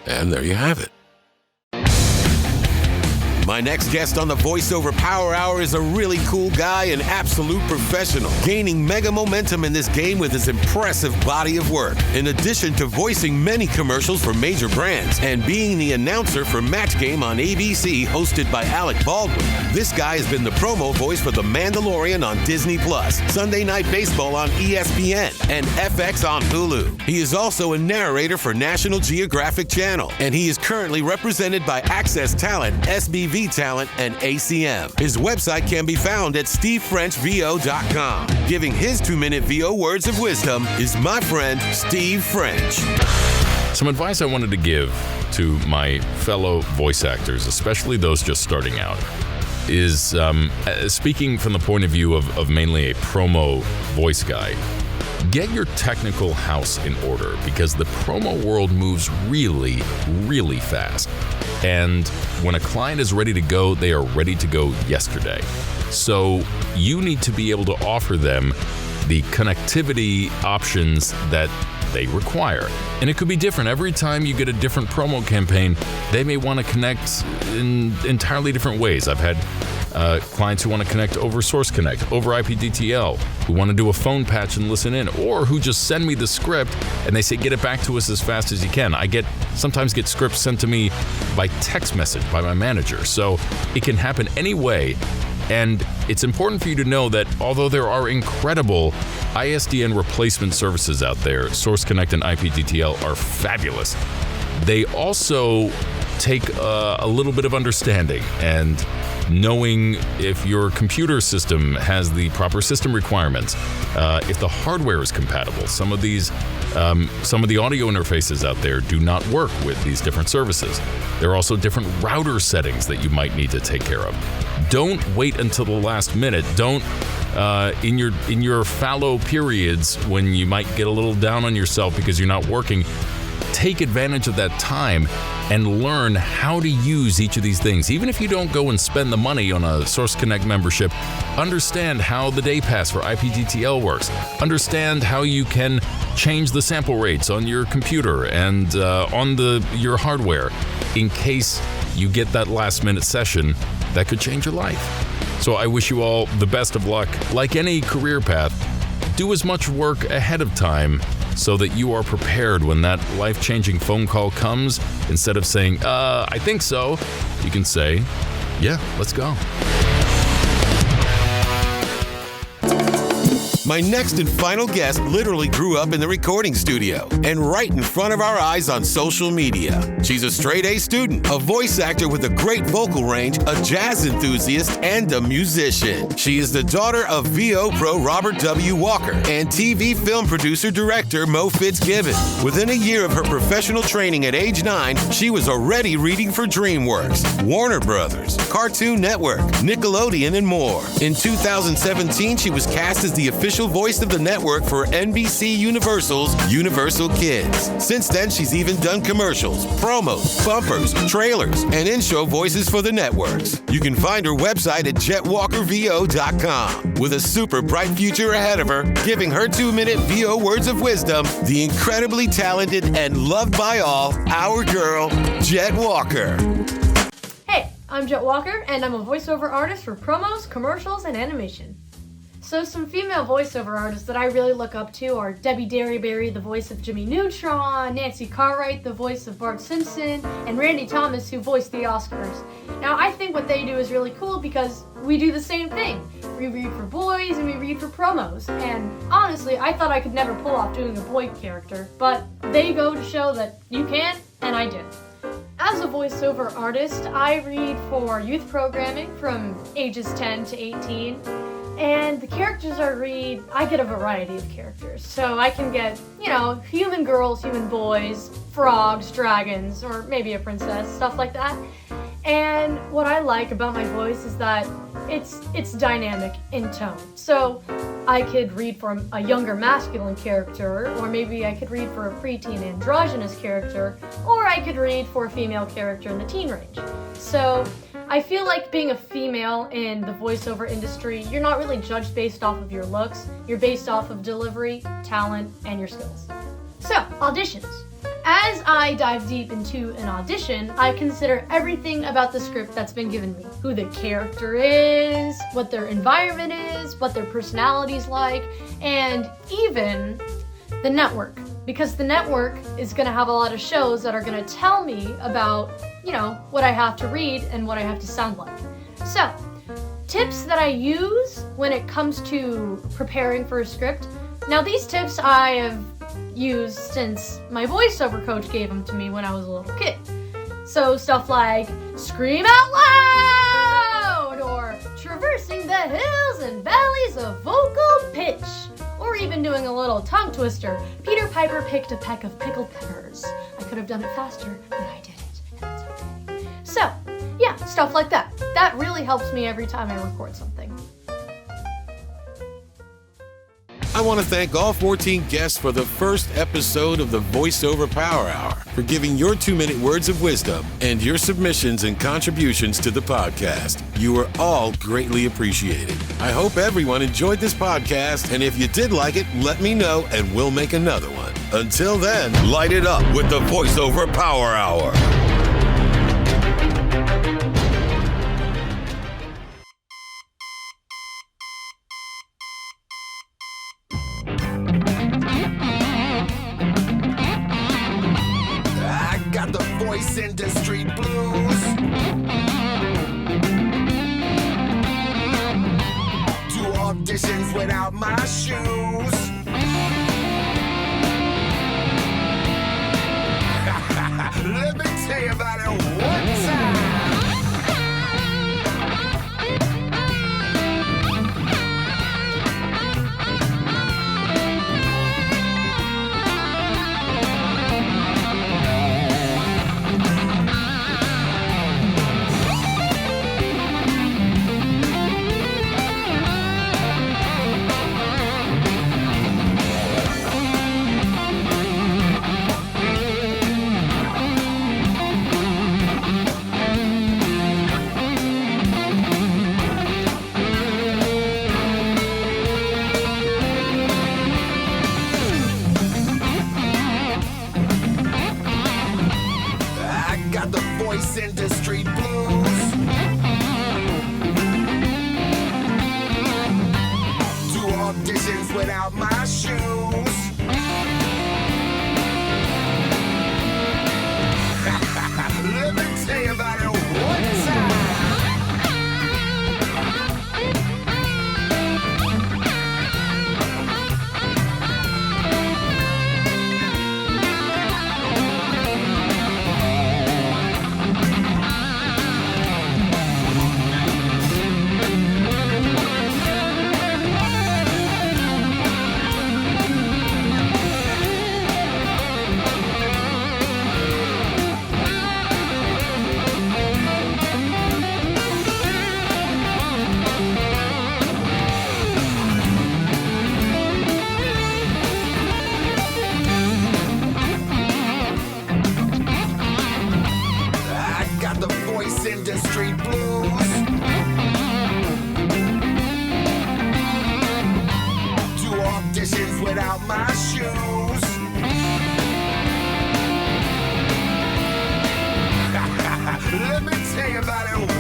And there you have it. My next guest on the VoiceOver Power Hour is a really cool guy, an absolute professional, gaining mega momentum in this game with his impressive body of work. In addition to voicing many commercials for major brands and being the announcer for Match Game on ABC, hosted by Alec Baldwin, this guy has been the promo voice for The Mandalorian on Disney+, Sunday Night Baseball on ESPN, and FX on Hulu. He is also a narrator for National Geographic Channel, and he is currently represented by Access Talent, SBV Talent, and ACM. His website can be found at stevefrenchvo.com. Giving his 2-minute VO words of wisdom is my friend Steve French. Some advice I wanted to give to my fellow voice actors, especially those just starting out, is speaking from the point of view of mainly a promo voice guy. Get your technical house in order because the promo world moves really, really fast. And when a client is ready to go, they are ready to go yesterday. So you need to be able to offer them the connectivity options that they require. And it could be different. Every time you get a different promo campaign, they may want to connect in entirely different ways. I've had clients who want to connect over Source Connect, over IPDTL, who want to do a phone patch and listen in, or who just send me the script and they say, get it back to us as fast as you can. I sometimes get scripts sent to me by text message by my manager. So it can happen any way. And it's important for you to know that although there are incredible ISDN replacement services out there, Source Connect and IPDTL are fabulous. They also take a little bit of understanding and knowing if your computer system has the proper system requirements, if the hardware is compatible. Some of the audio interfaces out there do not work with these different services. There are also different router settings that you might need to take care of. Don't wait until the last minute. Don't in your fallow periods when you might get a little down on yourself because you're not working. Take advantage of that time and learn how to use each of these things. Even if you don't go and spend the money on a Source Connect membership, understand how the day pass for IPDTL works. Understand how you can change the sample rates on your computer and on your hardware in case you get that last minute session that could change your life. So I wish you all the best of luck. Like any career path, do as much work ahead of time so that you are prepared when that life-changing phone call comes. Instead of saying, I think so, you can say, yeah, let's go. My next and final guest literally grew up in the recording studio and right in front of our eyes on social media. She's a straight-A student, a voice actor with a great vocal range, a jazz enthusiast, and a musician. She is the daughter of VO pro Robert W. Walker and TV film producer-director Mo Fitzgibbon. Within a year of her professional training at age 9, she was already reading for DreamWorks, Warner Brothers, Cartoon Network, Nickelodeon, and more. In 2017, she was cast as the official official voice of the network for NBC Universal's Universal Kids. Since then, she's even done commercials, promos, bumpers, trailers, and in-show voices for the networks. You can find her website at jetwalkervo.com. With a super bright future ahead of her, giving her 2-minute VO words of wisdom, the incredibly talented and loved by all, our girl, Jet Walker. Hey, I'm Jet Walker, and I'm a voiceover artist for promos, commercials, and animation. So some female voiceover artists that I really look up to are Debbie Derryberry, the voice of Jimmy Neutron, Nancy Cartwright, the voice of Bart Simpson, and Randy Thomas, who voiced the Oscars. Now, I think what they do is really cool because we do the same thing. We read for boys and we read for promos. And honestly, I thought I could never pull off doing a boy character, but they go to show that you can, and I did. As a voiceover artist, I read for youth programming from ages 10 to 18. And the characters I read, I get a variety of characters. So I can get, human girls, human boys, frogs, dragons, or maybe a princess, stuff like that. And what I like about my voice is that it's dynamic in tone. So I could read for a younger masculine character, or maybe I could read for a preteen androgynous character, or I could read for a female character in the teen range. So I feel like being a female in the voiceover industry, you're not really judged based off of your looks. You're based off of delivery, talent, and your skills. So, auditions. As I dive deep into an audition, I consider everything about the script that's been given me. Who the character is, what their environment is, what their personality's like, and even the network. Because the network is going to have a lot of shows that are going to tell me about, what I have to read and what I have to sound like. So, tips that I use when it comes to preparing for a script. Now, these tips I have used since my voiceover coach gave them to me when I was a little kid. So, stuff like scream out loud, or traversing the hills and valleys of vocal pitch, or even doing a little tongue twister. Peter Piper picked a peck of pickled peppers. I could have done it faster, but I did it, and that's okay. So, yeah, stuff like that. That really helps me every time I record something. I want to thank all 14 guests for the first episode of the Voiceover Power Hour, for giving your 2-minute words of wisdom and your submissions and contributions to the podcast. You are all greatly appreciated. I hope everyone enjoyed this podcast, and if you did like it, let me know and we'll make another one. Until then, light it up with the Voiceover Power Hour. Industry blues. Do auditions without my shoes. Let me tell you about it one time. the street blues. Do auditions without my shoes. Let me tell you about it.